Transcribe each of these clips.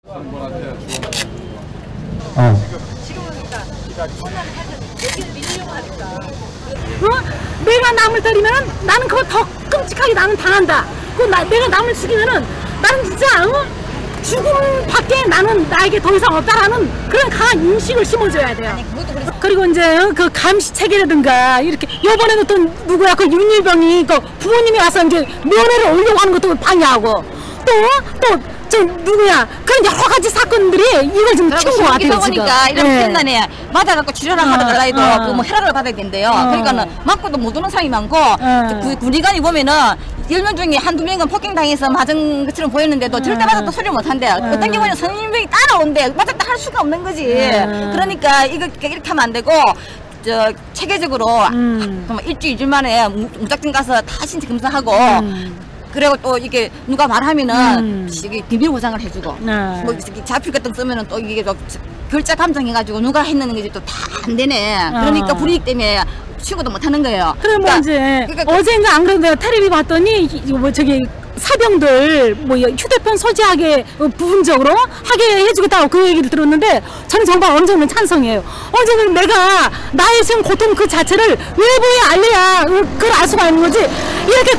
지금은 일단 천안을 해서 얘기를 밀려고 하니까 내가 남을 때리면은 나는 그거 더 끔찍하게 나는 당한다. 내가 남을 죽이면은 나는 진짜 죽음밖에 나는 나에게 더 이상 없다라는 그런 강한 인식을 심어줘야 돼요. 그리고 이제 그 감시 체계라든가 이렇게 요번에는 또 누구야 그 윤일병이 그 부모님이 와서 이제 면회를 오려고 하는 것도 방해하고 또 저 누구야 그런 여러 가지 사건들이 이걸 좀 키운 것 같아요. 보니까 이런 편단에 맞아갖고 치료를 하더라 해도 그 뭐 혈압을 받아야 된대요. 그러니까는 맞고도 못 오는 사람이 많고 군의관이 보면은 10명 중에 한두 명은 폭행당해서 맞은 것처럼 보였는데도 절대 맞았다 소리 못한대. 어떤 경우는 선임병이 따라온대. 맞았다 할 수가 없는 거지. 그러니까 이거 이렇게 하면 안 되고 저 체계적으로 일주일, 2주 만에 무작정 가서 다 신체 검사하고 그리고 또 이게 누가 말하면은 이게 비밀 보장을 해주고 뭐 잡힐 것 같은 쓰면은 또 이게 또 결자 감정해가지고 누가 했는 게 또 다 안 되네. 그러니까 불이익 때문에 쉬고도 못 하는 거예요. 그럼 뭐 이제 어젠가 안 그래도 내가 텔레비 봤더니 뭐 저기 사병들 뭐 휴대폰 소지하게 부분적으로 하게 해주겠다고 그 얘기를 들었는데 저는 정말 어느 정도는 찬성이에요. 어제는 내가 나의 지금 고통 그 자체를 외부에 알려야 그걸 알 수가 있는 거지. 이렇게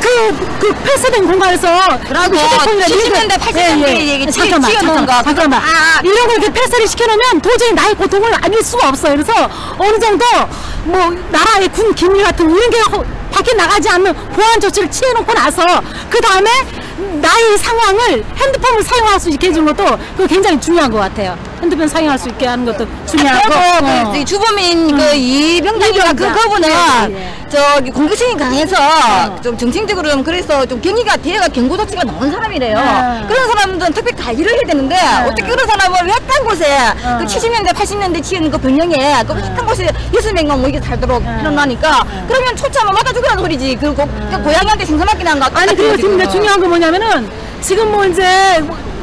그 폐쇄된 공간에서 그러고 70년대 80년대 잠깐만 이런 걸 이렇게 폐쇄를 시켜놓으면 도저히 나의 고통을 알릴 수가 없어요. 그래서 어느 정도 뭐 나라의 군 기밀 같은 이런 게 밖에 나가지 않는 보안 조치를 취해놓고 나서 그 다음에 나의 상황을 핸드폰을 사용할 수 있게 해주는 것도 그거 굉장히 중요한 것 같아요. 핸드폰 사용할 수 있게 하는 것도 중요하고 그 주범인 그 이병장이가 그분은 저기 공격성이 강해서 좀 정신적으로 그래서 좀 경위가 대가 경고 조치가 나온 사람이래요. 그런 사람들은 특별히 관리를 해야 되는데 어떻게 그런 사람을 획한 곳에 그 70년대 80년대 지은 그 병영에 그 획한 곳에 6명만 뭐 이게 살도록 해놓으니까 그러면 초짜만 맞아 죽으라는 소리지. 그 고양이한테 생선맞기 난 거 아니 그리고 지금 중요한 거 뭐냐면은 지금 뭐 이제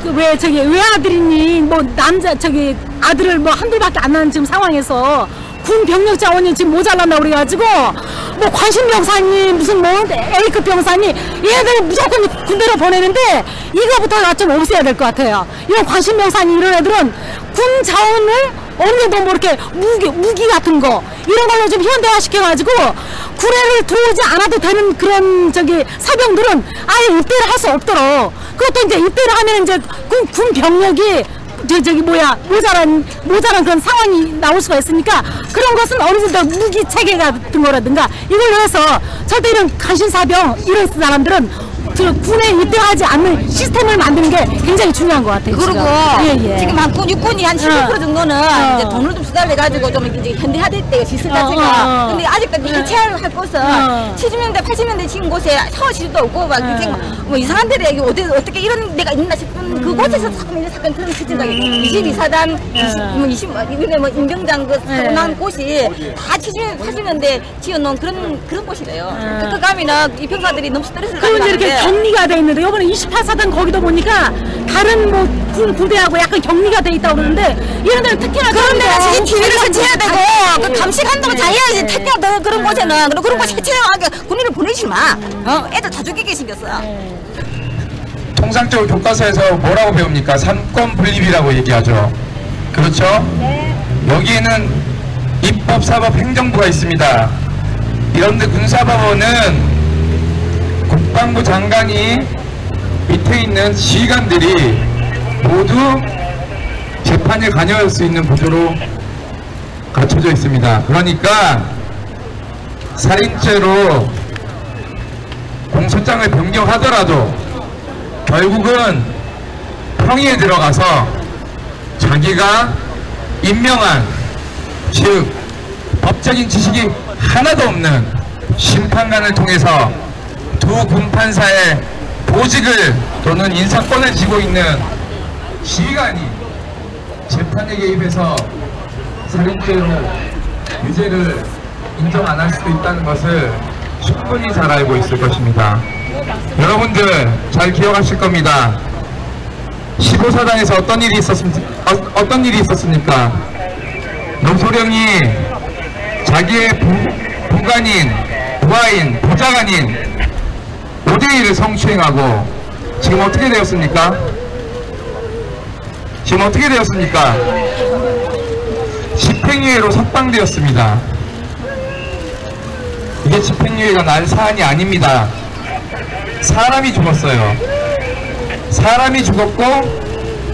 왜 저기 외아들이니 뭐 남자 저기 아들을 뭐 한둘밖에 안 낳은 지금 상황에서 군 병력 자원이 지금 모자란다고 그래가지고 뭐 관심병사니 무슨 뭐 A급 병사니 얘네들 무조건 군대로 보내는데 이거부터 좀 없애야 될 것 같아요. 이런 관심병사니 이런 애들은 군 자원을 어느 정도 뭐 이렇게 무기 같은 거 이런 걸로 좀 현대화 시켜가지고 군에를 들어오지 않아도 되는 그런 저기 사병들은 아예 입대를 할 수 없도록 그것도 이제 입대를 하면 이제 군 병력이 저기 뭐야 모자란 그런 상황이 나올 수가 있으니까 그런 것은 어느 정도 무기 체계 같은 거라든가 이걸로 해서 절대 이런 간신사병 이런 사람들은 군에 입대하지 않는 시스템을 만드는 게 굉장히 중요한 것 같아요. 그리고 지금 한 육군이 한 15% 정도는 이제 돈을 좀 수달해가지고 좀 이제 현대화됐대요 시설 자체가. 근데 아직까지 해체할 것은 70년대 80년대 지은 곳에 샤워실도 없고 막 뭐 이상한 데를 어떻게 이런 데가 있나 싶은 그곳에서 이런 사건 그런 실질적인 22사단, 20 뭐 임병장 그 사고 난 곳이 다 70년대 80년대 지어놓은 그런 곳이래요. 그 가면은 이 병사들이 너무 스트레스를 받는 이렇게 격리가 돼 있는데 이번에 28사단 거기도 보니까 다른 뭐 군 부대하고 약간 격리가 돼 있다고 그러는데 이런 데는 특히나 그런 데는 CCTV를 설치해야 되고 그 감시한다고 다 해야지 특히나 그런 곳에는 그런 곳에 해체하게 군인을 보내지 마. 애들 다 죽이게 생겼어요. 통상적으로 교과서에서 뭐라고 배웁니까? 삼권 분립이라고 얘기하죠. 그렇죠? 네. 여기에는 입법, 사법, 행정부가 있습니다. 이런데 군사법원은 국방부 장관이 밑에 있는 지휘관들이 모두 재판에 관여할 수 있는 구조로 갖춰져 있습니다. 그러니까 살인죄로 공소장을 변경하더라도 결국은 평의에 들어가서 자기가 임명한 즉 법적인 지식이 하나도 없는 심판관을 통해서 두 군판사의 보직을 또는 인사권을 쥐고 있는 지휘관이 재판에 개입해서 살인죄로 유죄를 인정 안 할 수도 있다는 것을 충분히 잘 알고 있을 것입니다. 여러분들 잘 기억하실 겁니다. 15사단에서 어떤 일이 있었습니까? 노소령이 자기의 부관인, 부하인, 보좌관인 5대1을 성추행하고 지금 어떻게 되었습니까? 지금 어떻게 되었습니까? 집행유예로 석방되었습니다. 이게 집행유예가 난 사안이 아닙니다. 사람이 죽었어요. 사람이 죽었고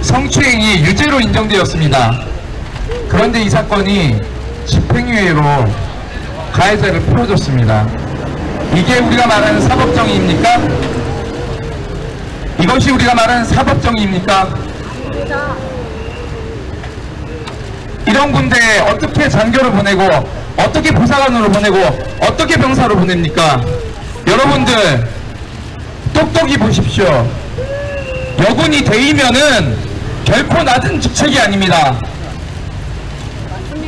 성추행이 유죄로 인정되었습니다. 그런데 이 사건이 집행유예로 가해자를 풀어줬습니다. 이게 우리가 말하는 사법정의입니까? 이것이 우리가 말하는 사법정의입니까? 이런 군대에 어떻게 장교를 보내고 어떻게 부사관으로 보내고 어떻게 병사로 보냅니까? 여러분들 똑똑히 보십시오. 여군이 대이면은 결코 낮은 직책이 아닙니다.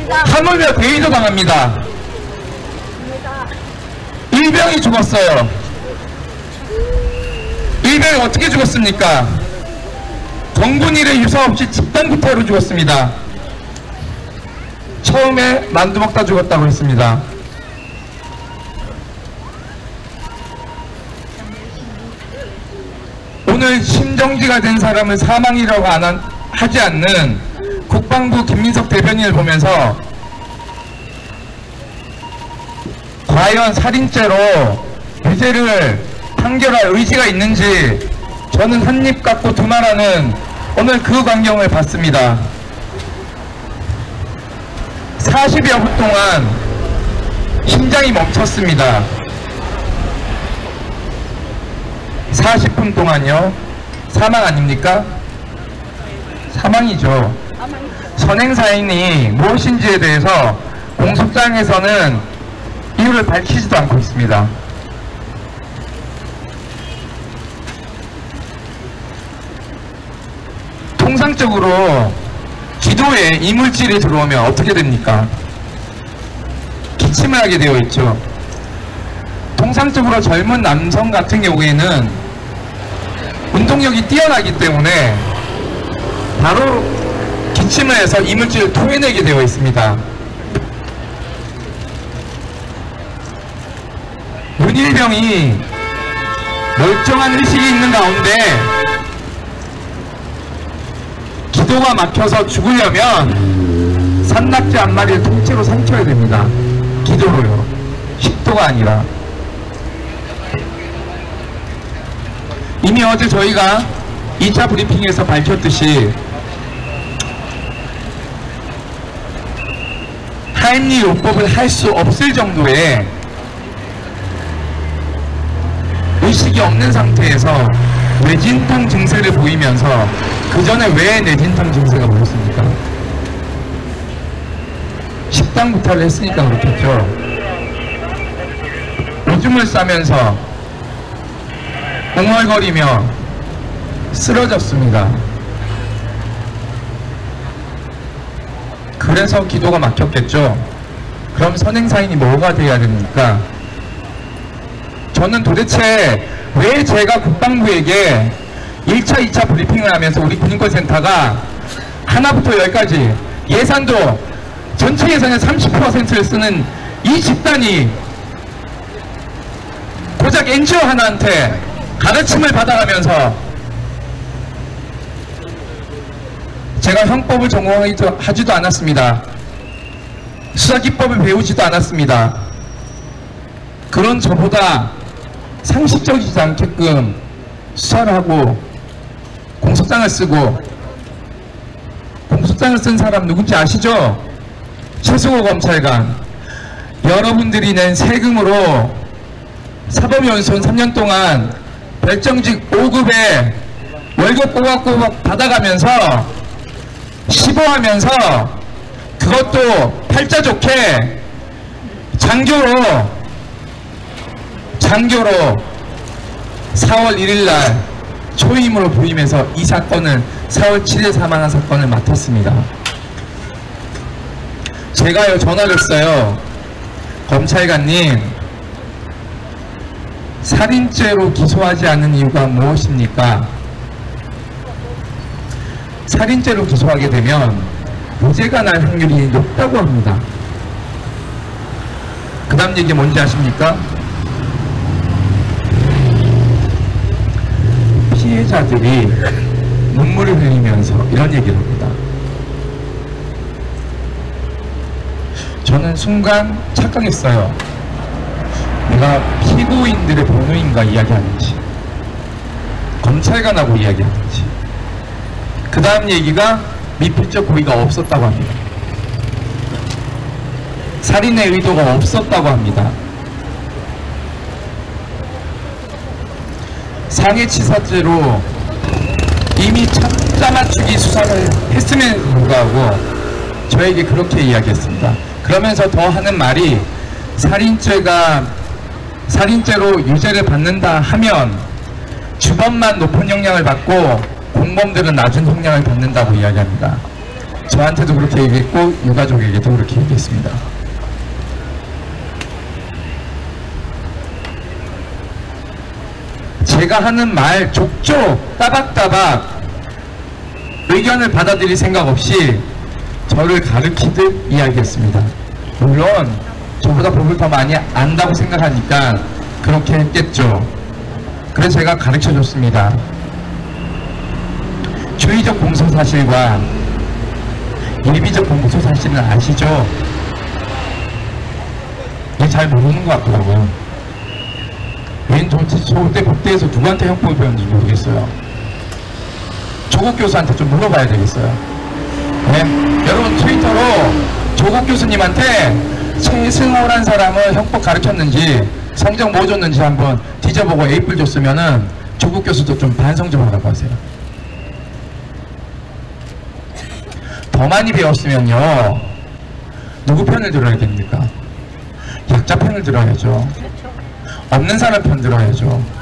하물며 대위도 당합니다. 일병이 죽었어요. 일병이 어떻게 죽었습니까? 정군 일에 유서 없이 집단 구타로 죽었습니다. 처음에 만두 먹다 죽었다고 했습니다. 오늘 심정지가 된 사람을 사망이라고 하지 않는 국방부 김민석 대변인을 보면서 과연 살인죄로 유죄를 판결할 의지가 있는지 저는 한입 갖고 두말하는 오늘 그 광경을 봤습니다. 40여 분 동안 심장이 멈췄습니다. 40분 동안요. 사망 아닙니까? 사망이죠. 선행사인이 무엇인지에 대해서 공소장에서는 이유를 밝히지도 않고 있습니다. 통상적으로 기도에 이물질이 들어오면 어떻게 됩니까? 기침을 하게 되어 있죠. 통상적으로 젊은 남성 같은 경우에는 운동력이 뛰어나기 때문에 바로 기침을 해서 이물질을 토해내게 되어 있습니다. 문일병이 멀쩡한 의식이 있는 가운데 기도가 막혀서 죽으려면 산낙지 한 마리를 통째로 삼켜야 됩니다. 기도로요. 식도가 아니라. 이미 어제 저희가 2차 브리핑에서 밝혔듯이 타임리 요법을 할 수 없을 정도의 의식이 없는 상태에서 뇌진탕 증세를 보이면서 그 전에 왜 뇌진탕 증세가 보였습니까? 식당 구타를 했으니까 그렇겠죠. 오줌을 싸면서 웅얼거리며 쓰러졌습니다. 그래서 기도가 막혔겠죠. 그럼 선행사인이 뭐가 돼야 됩니까? 저는 도대체 왜 제가 국방부에게 1차, 2차 브리핑을 하면서 우리 군인권센터가 하나부터 10까지 예산도 전체 예산의 30%를 쓰는 이 집단이 고작 NGO 하나한테 가르침을 받아가면서 제가 형법을 전공하지도 않았습니다. 수사기법을 배우지도 않았습니다. 그런 저보다 상식적이지 않게끔 수사를 하고 공소장을 쓰고, 공소장을 쓴 사람 누군지 아시죠? 최승호 검찰관. 여러분들이 낸 세금으로 사법연수원 3년 동안 별정직 5급에 월급 꼬박꼬박 받아가면서 시보하면서 그것도 팔자 좋게 장교로 4월 1일날 초임으로 부임해서 이 사건을 4월 7일 사망한 사건을 맡았습니다. 제가요 전화를 했어요. 검찰관님, 살인죄로 기소하지 않은 이유가 무엇입니까? 살인죄로 기소하게 되면 무죄가 날 확률이 높다고 합니다. 그 다음 얘기 뭔지 아십니까? 피해자들이 눈물을 흘리면서 이런 얘기를 합니다. 저는 순간 착각했어요. 내가 피고인들의 변호인과 이야기하는지 검찰관하고 이야기하는지. 그 다음 얘기가 미필적 고의가 없었다고 합니다. 살인의 의도가 없었다고 합니다. 상해치사죄로 이미 천자 맞추기 수사를 했음에도 불구하고 저에게 그렇게 이야기했습니다. 그러면서 더 하는 말이 살인죄로 유죄를 받는다 하면 주범만 높은 형량을 받고 공범들은 낮은 형량을 받는다고 이야기합니다. 저한테도 그렇게 얘기했고 유가족에게도 그렇게 얘기했습니다. 제가 하는 말 족족 따박따박 의견을 받아들일 생각 없이 저를 가르치듯 이야기했습니다. 물론 저보다 법을 더 많이 안다고 생각하니까 그렇게 했겠죠. 그래서 제가 가르쳐줬습니다. 주의적 공소사실과 예비적 공소사실은 아시죠? 이게 잘 모르는 것 같더라고요. 저 그때 법대에서 누구한테 형법을 배웠는지 모르겠어요. 조국 교수한테 좀 물어봐야 되겠어요. 네? 여러분 트위터로 조국 교수님한테 최승호란 사람을 형법 가르쳤는지 성적 뭐 줬는지 한번 뒤져보고 에이플 줬으면은 조국 교수도 좀 반성 좀 하라고 하세요. 더 많이 배웠으면요 누구 편을 들어야 됩니까? 약자 편을 들어야죠. 없는 사람 편 들어야죠.